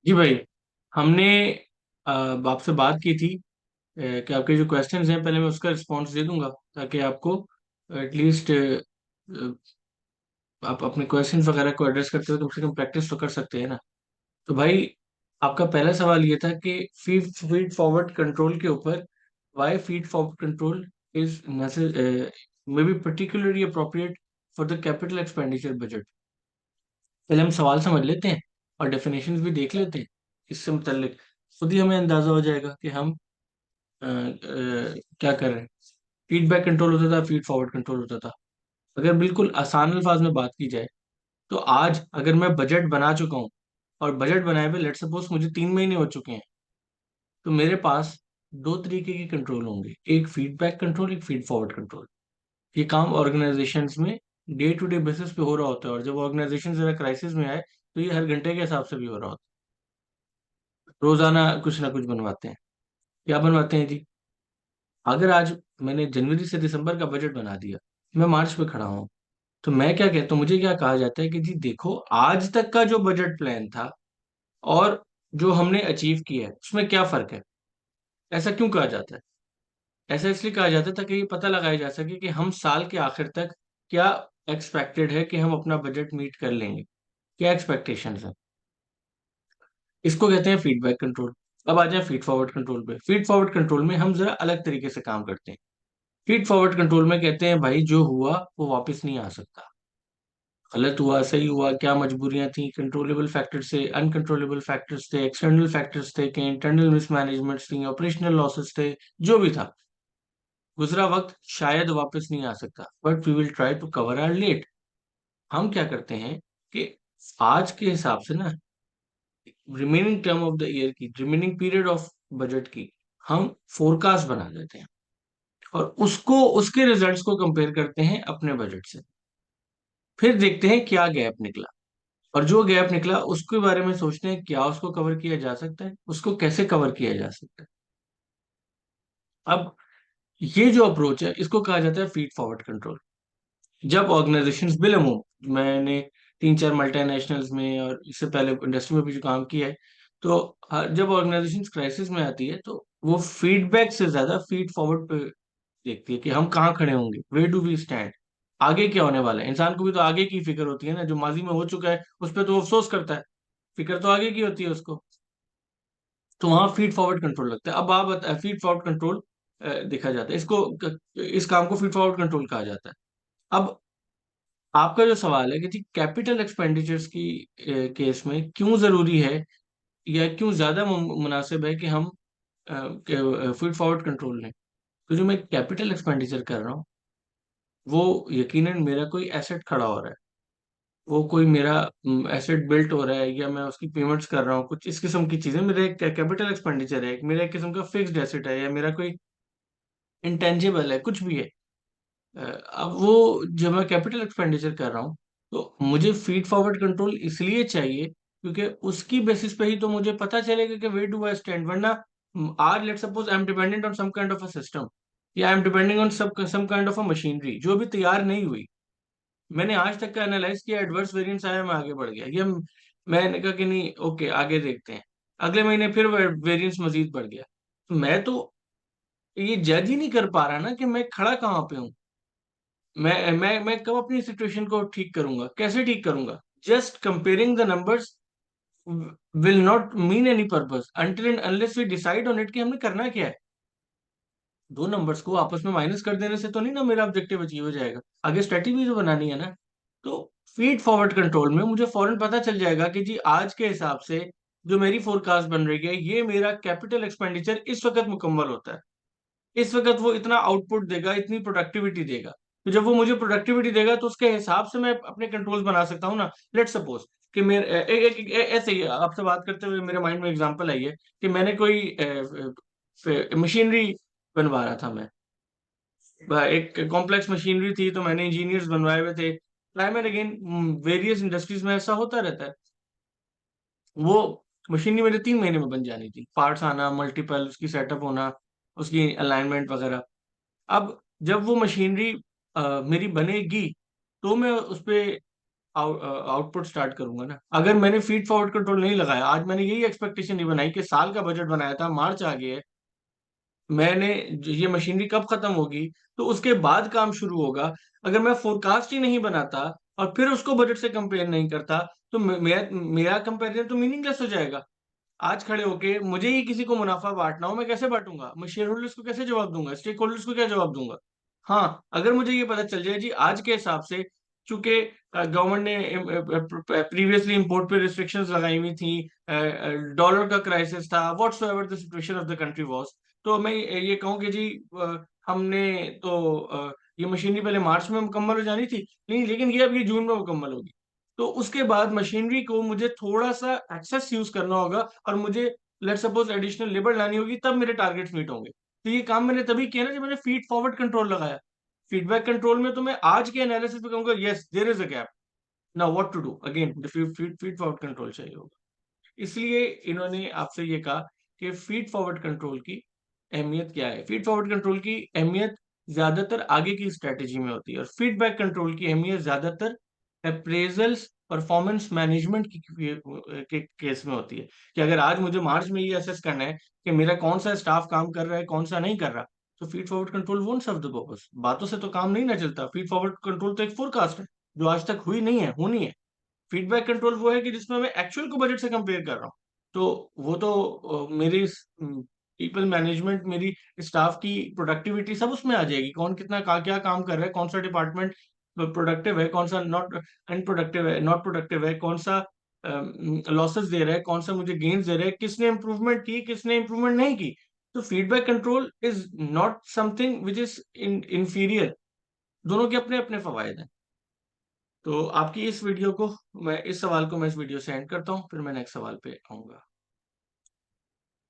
जी भाई। हमने आपसे बात की थी कि आपके जो क्वेश्चंस हैं पहले मैं उसका रिस्पॉन्स दे दूंगा ताकि आपको एटलीस्ट आप अपने क्वेश्चंस वगैरह को एड्रेस करते हुए कम से कम प्रैक्टिस तो कर सकते हैं ना। तो भाई, आपका पहला सवाल ये था कि फीड फॉरवर्ड कंट्रोल के ऊपर why feed forward control is may be particularly appropriate for the capital expenditure budget. पहले हम सवाल समझ लेते हैं और डेफिनेशंस भी देख लेते हैं। इससे मुतल्लिक खुद ही हमें अंदाजा हो जाएगा कि हम क्या कर रहे हैं। फीडबैक कंट्रोल होता था, फीड फॉरवर्ड कंट्रोल होता था। अगर बिल्कुल आसान अल्फाज में बात की जाए तो आज अगर मैं बजट बना चुका हूँ और बजट बनाए हुए लेट सपोज मुझे 3 महीने हो चुके हैं, तो मेरे पास दो तरीके के कंट्रोल होंगे, एक फीडबैक कंट्रोल, एक फीड फॉरवर्ड कंट्रोल। ये काम ऑर्गेनाइजेशंस में डे टू डे बेसिस पे हो रहा होता है, और जब ऑर्गेनाइजेशन जरा क्राइसिस में आए तो ये हर घंटे के हिसाब से भी हो रहा होता है। रोजाना कुछ ना कुछ बनवाते हैं। क्या बनवाते हैं जी? अगर आज मैंने जनवरी से दिसंबर का बजट बना दिया, मैं मार्च पे खड़ा हूँ, तो मैं क्या कहता हूँ, मुझे क्या कहा जाता है कि जी देखो, आज तक का जो बजट प्लान था और जो हमने अचीव किया है उसमें क्या फर्क है। ऐसा क्यों कहा जाता है? ऐसा इसलिए कहा जाता है ताकि ये पता लगाया जा सके कि हम साल के आखिर तक क्या एक्सपेक्टेड है कि हम अपना बजट मीट कर लेंगे, क्या एक्सपेक्टेशंस है। इसको कहते हैं फीडबैक कंट्रोल। अब आ जाए फीड फॉरवर्ड कंट्रोल पे। फीड फॉरवर्ड कंट्रोल में हम जरा अलग तरीके से काम करते हैं। फीड फॉरवर्ड कंट्रोल में कहते हैं भाई, जो हुआ वो वापस नहीं आ सकता। गलत हुआ, सही हुआ, क्या मजबूरियां थी, कंट्रोलेबल फैक्टर्स थे, अनकंट्रोलेबल फैक्टर्स थे, एक्सटर्नल फैक्टर्स थे, कहीं इंटरनल मिसमैनेजमेंट्स थी, ऑपरेशनल लॉसेस थे, जो भी था, गुजरा वक्त शायद वापस नहीं आ सकता, but we will try to cover are late. हम क्या करते हैं कि आज के हिसाब से ना, remaining term of the year की, रिमेनिंग पीरियड ऑफ बजट की, हम फोरकास्ट बना देते हैं और उसको, उसके रिजल्ट्स को कंपेयर करते हैं अपने बजट से। फिर देखते हैं क्या गैप निकला, और जो गैप निकला उसके बारे में सोचते हैं क्या उसको कवर किया जा सकता है, उसको कैसे कवर किया जा सकता है। अब ये जो अप्रोच है इसको कहा जाता है फीड फॉरवर्ड कंट्रोल। जब ऑर्गेनाइजेशंस बिलम हो, मैंने 3-4 मल्टीनेशनल्स में और इससे पहले इंडस्ट्री में भी जो काम किया है, तो जब ऑर्गेनाइजेशंस क्राइसिस में आती है तो वो फीडबैक से ज्यादा फीड फॉरवर्ड पे देखती है कि हम कहाँ खड़े होंगे, वेयर डू वी स्टैंड, आगे क्या होने वाला है। इंसान को भी तो आगे की फिक्र होती है ना, जो माजी में हो चुका है उस पर तो वो अफसोस करता है, फिक्र तो आगे की होती है उसको। तो वहां फीड फॉरवर्ड कंट्रोल लगता है। अब आप फीड फॉरवर्ड कंट्रोल देखा जाता है, इसको इस काम को फीड फॉरवर्ड कंट्रोल कहा जाता है। अब आपका जो सवाल है कि जी कैपिटल एक्सपेंडिचर्स की केस में क्यों जरूरी है या क्यों ज्यादा मुनासिब है कि हम फीड फॉरवर्ड कंट्रोल लें, तो जो मैं कैपिटल एक्सपेंडिचर कर रहा हूँ वो यकीनन मेरा कोई एसेट खड़ा हो रहा है, वो कोई मेरा एसेट बिल्ट हो रहा है, या मैं उसकी पेमेंट्स कर रहा हूँ, कुछ इस किस्म की चीजें मेरा एक कैपिटल एक्सपेंडिचर है, मेरा एक किस्म का फिक्स्ड एसेट है, या मेरा कोई इंटेंजिबल है, कुछ भी है। अब वो जब मैं कैपिटल एक्सपेंडिचर कर रहा हूँ तो मुझे फीड फॉरवर्ड कंट्रोल इसलिए चाहिए क्योंकि उसकी बेसिस पे ही तो मुझे पता चलेगा कि वेयर डू आई स्टैंड। वरना or let suppose I am dependent on some kind of a system, या I am depending on some kind of a machinery जो अभी तैयार नहीं हुई। मैंने आज तक का एनालाइज किया, एडवर्स वेरिएंस आया, मैं आगे बढ़ गया, या मैंने कहा कि नहीं ओके आगे देखते हैं, अगले महीने फिर वेरिएंस मजीद बढ़ गया। तो मैं तो ये जज ही नहीं कर पा रहा ना कि मैं खड़ा कहाँ पे हूँ। मैं कब अपनी सिचुएशन को ठीक करूंगा, कैसे ठीक करूंगा? Just comparing the numbers will not mean any purpose until and unless we decide on it कि हमने करना क्या है। दो नंबर्स को आपस में माइनस कर देने से तो नहीं ना मेरा ऑब्जेक्टिव अचीव हो जाएगा, आगे स्ट्रेटेजी तो बनानी है ना। तो फीड फॉरवर्ड कंट्रोल में मुझे फौरन पता चल जाएगा कि जी आज के हिसाब से जो मेरी फोरकास्ट बन रही है, ये मेरा कैपिटल एक्सपेंडिचर इस वक्त मुकम्मल होता है, इस वक्त वो इतना आउटपुट देगा, इतनी प्रोडक्टिविटी देगा। तो जब वो मुझे प्रोडक्टिविटी देगा तो उसके हिसाब से मैं अपने कंट्रोल्स बना सकता हूँ ना। लेट सपोज कि मेरे ऐसे ही आपसे बात करते हुए मेरे माइंड में एग्जांपल आई है कि मैंने कोई मशीनरी बनवा रहा था मैं। एक कॉम्प्लेक्स मशीनरी थी तो मैंने इंजीनियर्स बनवाए हुए थे। Time and again various industries में ऐसा होता रहता है। वो मशीनरी मेरे 3 महीने में बन जानी थी, पार्ट्स आना, मल्टीपल उसकी सेटअप होना, उसकी अलाइनमेंट वगैरह। अब जब वो मशीनरी मेरी बनेगी तो मैं उस पे आउटपुट स्टार्ट करूंगा ना। अगर मैंने फीड फॉरवर्ड कंट्रोल नहीं लगाया, आज मैंने यही एक्सपेक्टेशन नहीं बनाई कि साल का बजट बनाया था, मार्च आ गया है, मैंने ये मशीनरी कब खत्म होगी, तो उसके बाद काम शुरू होगा। अगर मैं फोरकास्ट ही नहीं बनाता और फिर उसको बजट से कंपेयर नहीं करता, तो मेरा मेरा कंपेरिजन तो मीनिंगलेस हो जाएगा। आज खड़े होके मुझे ही किसी को मुनाफा बांटना हो, मैं कैसे बांटूंगा? मैं शेयर होल्डर्स को कैसे जवाब दूंगा? स्टेक होल्डर्स को क्या जवाब दूंगा? हाँ, अगर मुझे ये पता चल जाए जी आज के हिसाब से, चूंकि गवर्नमेंट ने प्रीवियसली इंपोर्ट पे रिस्ट्रिक्शंस लगाई हुई थी, डॉलर का क्राइसिस था, what's ever the situation of the country was, तो मैं ये कहूँ कि जी हमने तो ये मशीनरी पहले मार्च में मुकम्मल हो जानी थी, नहीं, लेकिन ये अब ये जून में मुकम्मल होगी। तो उसके बाद मशीनरी को मुझे थोड़ा सा एक्सेस यूज करना होगा, और मुझे लेट सपोज एडिशनल लेबर लानी होगी, तब मेरे टारगेट्स मीट होंगे। तो ये काम मैंने तभी किया ना जब मैंने फीड फॉरवर्ड कंट्रोल लगाया। फीडबैक कंट्रोल में तो मैं आज के एनालिसिस पे कहूंगा yes there is a gap, now what to do again, feed forward control चाहिए होगा। इसलिए इन्होंने आपसे ये कहा कि फीड फॉरवर्ड कंट्रोल की अहमियत क्या है। फीड फॉरवर्ड कंट्रोल की अहमियत ज्यादातर आगे की स्ट्रेटेजी में होती है, और फीडबैक कंट्रोल की अहमियत ज्यादातर अप्रेजल्स, परफॉर्मेंस मैनेजमेंट के केस में होती है। कि अगर आज मुझे मार्च में ये असेस करना है कि मेरा कौन सा स्टाफ काम कर रहा है, कौन सा नहीं कर रहा, तो feed forward control won't serve the purpose. बातों से तो काम नहीं ना चलता। फीड फॉरवर्ड कंट्रोल तो एक फोरकास्ट है जो आज तक हुई नहीं है, होनी है। फीडबैक कंट्रोल वो है कि जिसमें मैं एक्चुअल को बजट से कंपेयर कर रहा हूँ। तो वो तो मेरी पीपल मैनेजमेंट, मेरी स्टाफ की प्रोडक्टिविटी सब उसमें आ जाएगी। कौन कितना क्या काम कर रहा है, कौन सा डिपार्टमेंट प्रोडक्टिव है, कौन सा नॉट अनप्रोडक्टिव है, नॉट प्रोडक्टिव है, कौन सा लॉसेस दे रहा है, कौन सा मुझे गेन्स दे रहा है, किसने इंप्रूवमेंट की, किसने इंप्रूवमेंट नहीं की। तो feedback control is not something which is inferior. दोनों के अपने अपने फवायद हैं। तो आपकी इस वीडियो को, मैं इस सवाल को मैं इस वीडियो से एंड करता हूँ, फिर मैं नेक्स्ट सवाल पे आऊंगा।